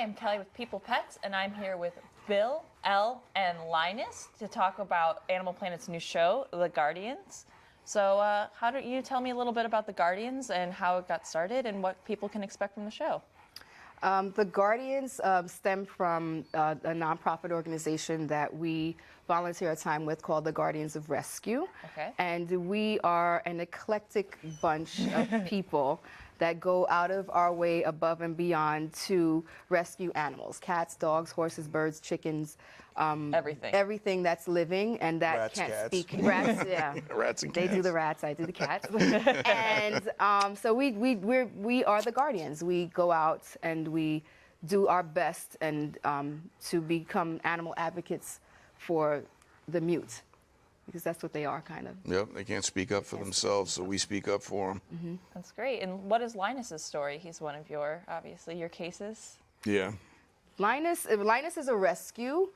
I'm Kelly with People Pets, and I'm here with Bill, Elle, and Linus to talk about Animal Planet's new show, The Guardians. So how do you tell me a little bit about The Guardians and how it got started and what people can expect from the show? The Guardians stem from a nonprofit organization that we volunteer our time with called the Guardians of Rescue. Okay. And we are an eclectic bunch of people that go out of our way above and beyond to rescue animals: cats, dogs, horses, birds, chickens, Everything. everything that's living and that Rats, can't cats. speak. Rats, yeah. Rats and They cats. do the rats, I do the cats. And so we are the Guardians. We go out and we do our best and to become animal advocates for the mute, because that's what they are, kind of. Yep, they can't speak up for themselves, so we speak up for them. That's great. And what is Linus's story? He's one of your, obviously, your cases. Yeah. Linus is a rescue.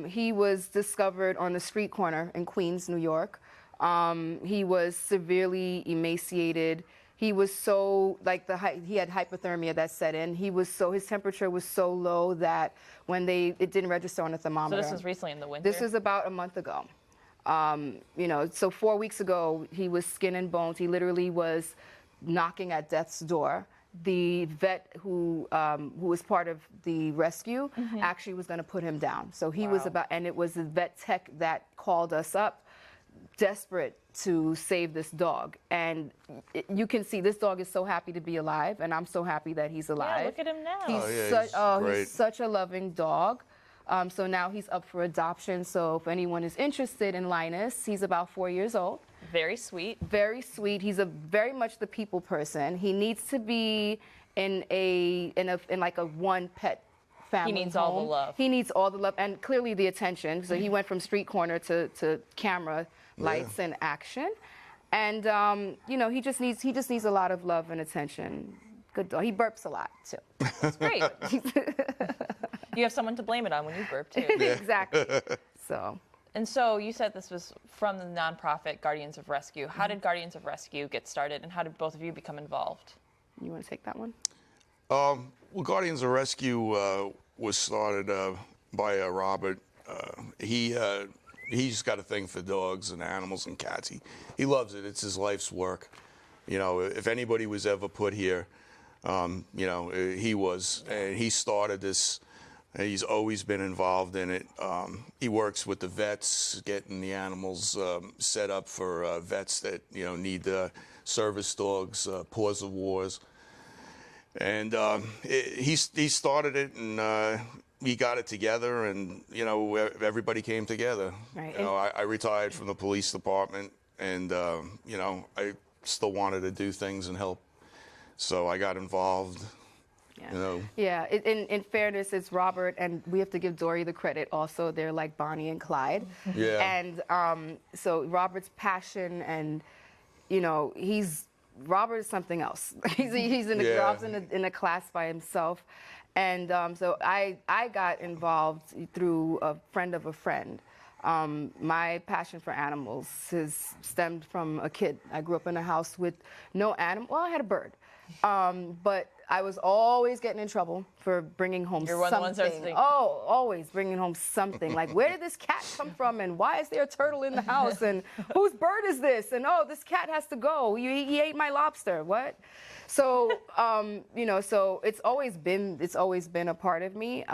He was discovered on the street corner in Queens, New York. He was severely emaciated. He was so, he had hypothermia that set in. His temperature was so low that when it didn't register on a So thermometer. this was recently in the winter? This was about a month ago. So 4 weeks ago, he was skin and bones. He literally was knocking at death's door. The vet who was part of the rescue actually was going to put him down. So he was and it was the vet tech that called us up, desperate to save this dog. And you can see this dog is so happy to be alive, and I'm so happy that he's alive. Yeah, look at him now. He's such a loving dog. So now he's up for adoption. So if anyone is interested in Linus, he's about 4 years old. Very sweet. Very sweet. He's very much the people person. He needs to be in like a one pet family. He needs home. all the love. He needs all the love and clearly the attention. So he went from street corner to camera lights and action. And he just needs a lot of love and attention. Good dog. He burps a lot too. That's great. You have someone to blame it on when you burp, too. Exactly. So. And so you said this was from the nonprofit Guardians of Rescue. How did Guardians of Rescue get started, and how did both of you become involved? You want to take that one? Well, Guardians of Rescue was started by Robert. He's got a thing for dogs and animals and cats. He loves it. It's his life's work. If anybody was ever put here, he was. And he started this. He's always been involved in it. He works with the vets, getting the animals set up for vets that need service dogs, paws of wars. And he started it, and we got it together, and everybody came together. Right. I retired from the police department, and I still wanted to do things and help, so I got involved. Yeah. In fairness, it's Robert, and we have to give Dory the credit also. They're like Bonnie and Clyde. Yeah. And so Robert's passion, and Robert is something else. he's in a class by himself, and so I got involved through a friend of a friend. My passion for animals has stemmed from a kid. I grew up in a house with no animal. Well, I had a bird, but I was always getting in trouble for bringing home You're one of the ones I was something. thinking. Oh, always bringing home something. Like, where did this cat come from? And why is there a turtle in the house? And whose bird is this? And oh, this cat has to go. He ate my lobster. What? So, so it's always been a part of me.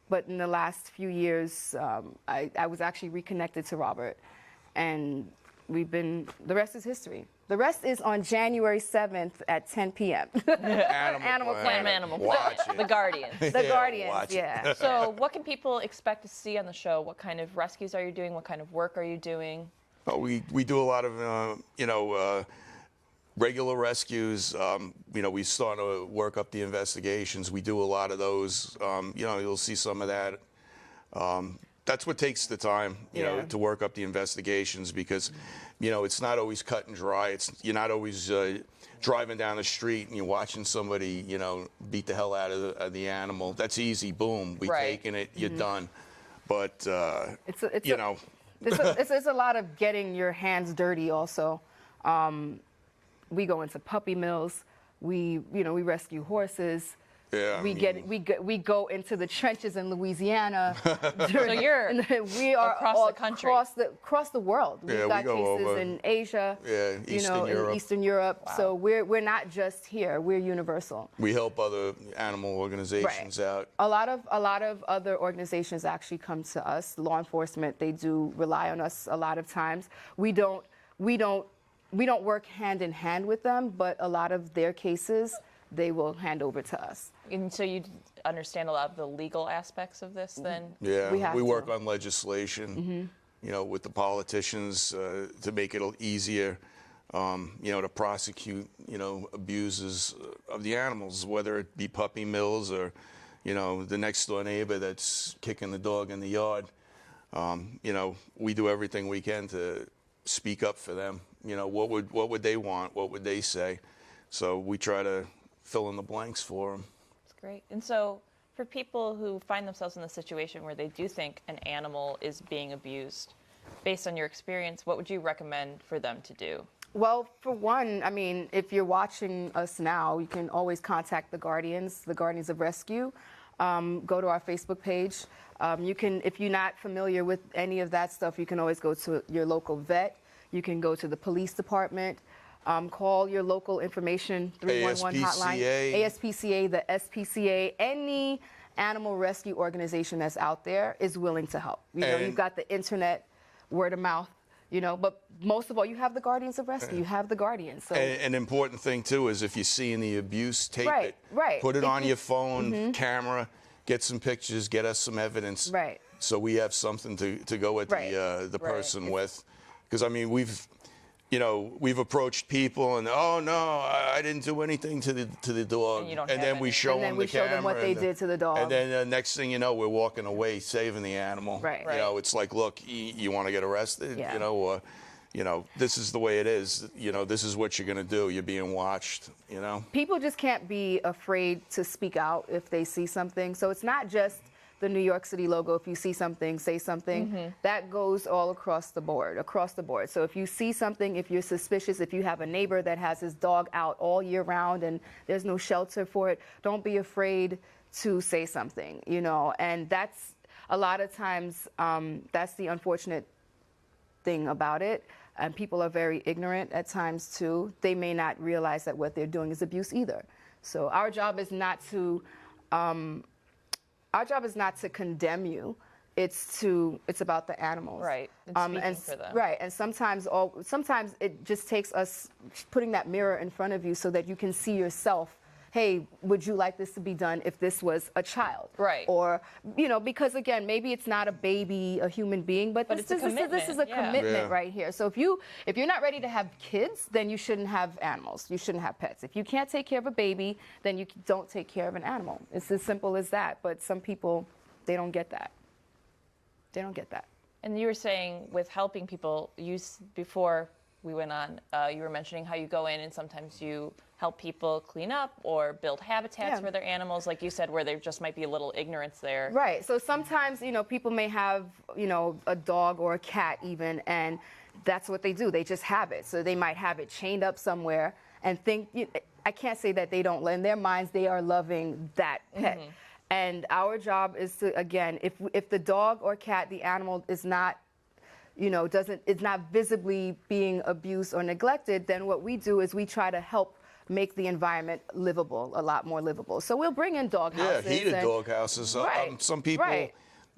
But in the last few years, I was actually reconnected to Robert, and the rest is history. The rest is on January 7th at 10 p.m. Animal Planet. Watch it. The Guardians. The Guardians, watch it. yeah. So what can people expect to see on the show? What kind of rescues are you doing? What kind of work are you doing? Oh, we do a lot of regular rescues. We start to work up the investigations. We do a lot of those. You'll see some of that. That's what takes the time, to work up the investigations, because, it's not always cut and dry. You're not always driving down the street and you're watching somebody, beat the hell out of the animal. That's easy. Boom. We taking it. You're done. But It's a lot of getting your hands dirty also. We go into puppy mills. We rescue horses. Yeah, we go into the trenches in Louisiana. So you're we are across all the country. across the world. We've Yeah, got we go cases over. in Asia, Yeah, in Eastern Europe. So we're not just here. We're universal. We help other animal organizations out. A lot of other organizations actually come to us. Law enforcement, they do rely on us a lot of times. We don't work hand in hand with them, but a lot of their cases they will hand over to us. And so you understand a lot of the legal aspects of this then? Yeah, We have we to. work on legislation, with the politicians to make it easier, to prosecute, abuses of the animals, whether it be puppy mills or, the next door neighbor that's kicking the dog in the yard. We do everything we can to speak up for them. What would they want? What would they say? So we try to fill in the blanks for them. That's great. And so for people who find themselves in the situation where they do think an animal is being abused, based on your experience, what would you recommend for them to do? Well, for one, I mean, if you're watching us now, you can always contact the Guardians of Rescue. Go to our Facebook page. You can, if you're not familiar with any of that stuff, you can always go to your local vet. You can go to the police department. Call your local information 311 hotline. ASPCA, the SPCA, any animal rescue organization that's out there is willing to help. You've got the internet, word of mouth, but most of all, you have the Guardians of Rescue. You have the Guardians. So. And an important thing, too, is if you're seeing the abuse, tape it. Right. Put it on your phone, camera, get some pictures, get us some evidence. Right. So we have something to go at the person with. Because, I mean, we've approached people and, oh, no, I didn't do anything to the dog. And then we show them the camera. them what they did to the dog. And then the next thing you know, we're walking away saving the animal. Right. It's like, look, you want to get arrested, Yeah. or, this is the way it is. This is what you're going to do. You're being watched, People just can't be afraid to speak out if they see something. So it's not just the New York City logo. If you see something, say something. That goes all across the board. So if you see something, if you're suspicious, if you have a neighbor that has his dog out all year round and there's no shelter for it, don't be afraid to say something, and that's a lot of times, that's the unfortunate thing about it. And people are very ignorant at times too. They may not realize that what they're doing is abuse either. So our job is not to condemn you. It's about the animals. Right. And speaking for them. Right. And sometimes it just takes us putting that mirror in front of you so that you can see yourself. Hey, would you like this to be done if this was a child? Right. Or, because again, maybe it's not a baby, a human being, but this is a commitment right here. So if you're not ready to have kids, then you shouldn't have animals. You shouldn't have pets. If you can't take care of a baby, then you don't take care of an animal. It's as simple as that. But some people, they don't get that. They don't get that. And you were saying with helping people, before we went on, you were mentioning how you go in and sometimes you help people clean up or build habitats for their animals, like you said, where there just might be a little ignorance there. Right. So sometimes, people may have, a dog or a cat even, and that's what they do. They just have it. So they might have it chained up somewhere and think, I can't say that they don't, in their minds, they are loving that pet. And our job is to, again, if the dog or cat, the animal is not, it's not visibly being abused or neglected, then what we do is we try to help make the environment livable, a lot more livable. So we'll bring in dog houses. Yeah, heated dog houses. Some people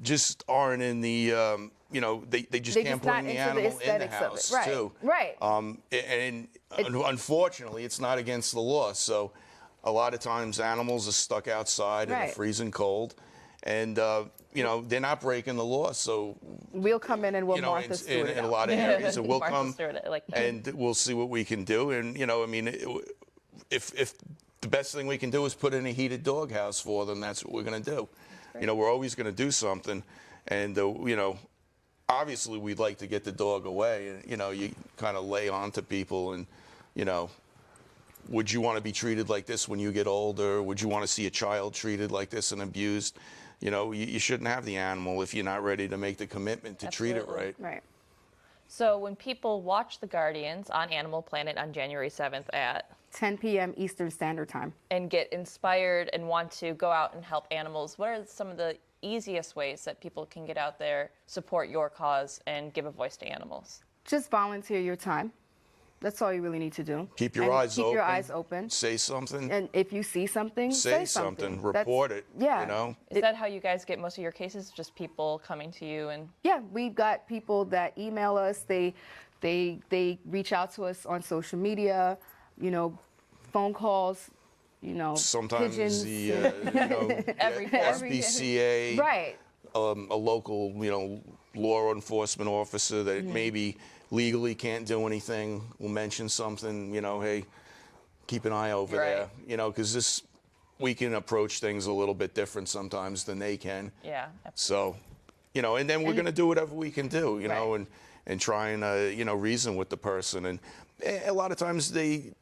just aren't in the, they just can't bring the animal in the house, too. Right. And unfortunately, it's not against the law. So a lot of times animals are stuck outside in the freezing cold. And, they're not breaking the law. So we'll come in and we'll Martha Stewart in a lot of areas. And we'll come and we'll see what we can do. And, if the best thing we can do is put in a heated dog house for them, that's what we're going to do. We're always going to do something. And, obviously we'd like to get the dog away. And, you kind of lay on to people and, would you want to be treated like this when you get older? Would you want to see a child treated like this and abused? You shouldn't have the animal if you're not ready to make the commitment to treat it right. Right. So when people watch The Guardians on Animal Planet on January 7th at 10 p.m. Eastern Standard Time. and get inspired and want to go out and help animals, what are some of the easiest ways that people can get out there, support your cause, and give a voice to animals? Just volunteer your time. That's all you really need to do. Keep your And eyes keep open. your eyes open. Say something. And if you see something, say something. something. Report it. Yeah. You know. Is that how you guys get most of your cases? Just people coming to you and Yeah, we've got people that email us. They reach out to us on social media. You know, phone calls. You know, Sometimes pigeons. the you know, Everything. SPCA, Right. a local law enforcement officer that maybe legally can't do anything will mention something. Hey, keep an eye over there. Right. Because we can approach things a little bit different sometimes than they can. yeah. So, and then we're going to do whatever we can do, Right. and try and reason with the person. And a lot of times they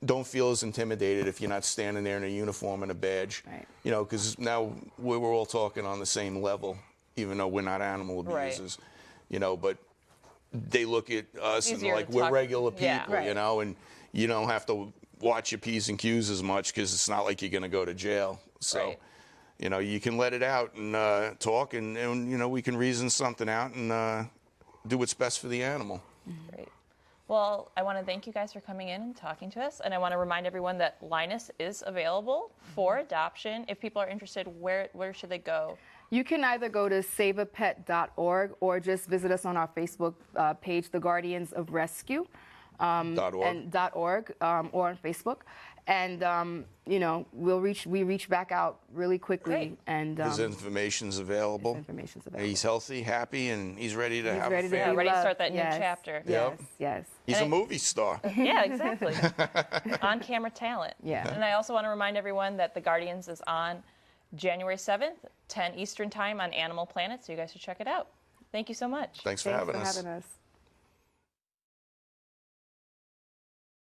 don't feel as intimidated if you're not standing there in a uniform and a badge. Right. Because now we're all talking on the same level, even though we're not animal Right. abusers. But they look at us and Easier they're like, to we're talk- regular people, yeah. Right. and you don't have to watch your P's and Q's as much because it's not like you're going to go to jail. So. Right. You can let it out and talk, and we can reason something out and do what's best for the animal. Great. Well, I want to thank you guys for coming in and talking to us. And I want to remind everyone that Linus is available for adoption. If people are interested, where should they go? You can either go to saveapet.org or just visit us on our Facebook page, The Guardians of Rescue. .org. And .org or on Facebook. And, we reach back out really quickly. Great. And His information's available. information's available. He's healthy, happy, and he's ready to have ready a to family. ready to love. start that new Yes. chapter. Yes, Yep. yes. He's a And movie star. Yeah, exactly. On camera talent. Yeah. And I also want to remind everyone that The Guardians is on January 7th, 10 Eastern Time on Animal Planet, so you guys should check it out. Thank you so much. Thanks for Thanks having for us. having us.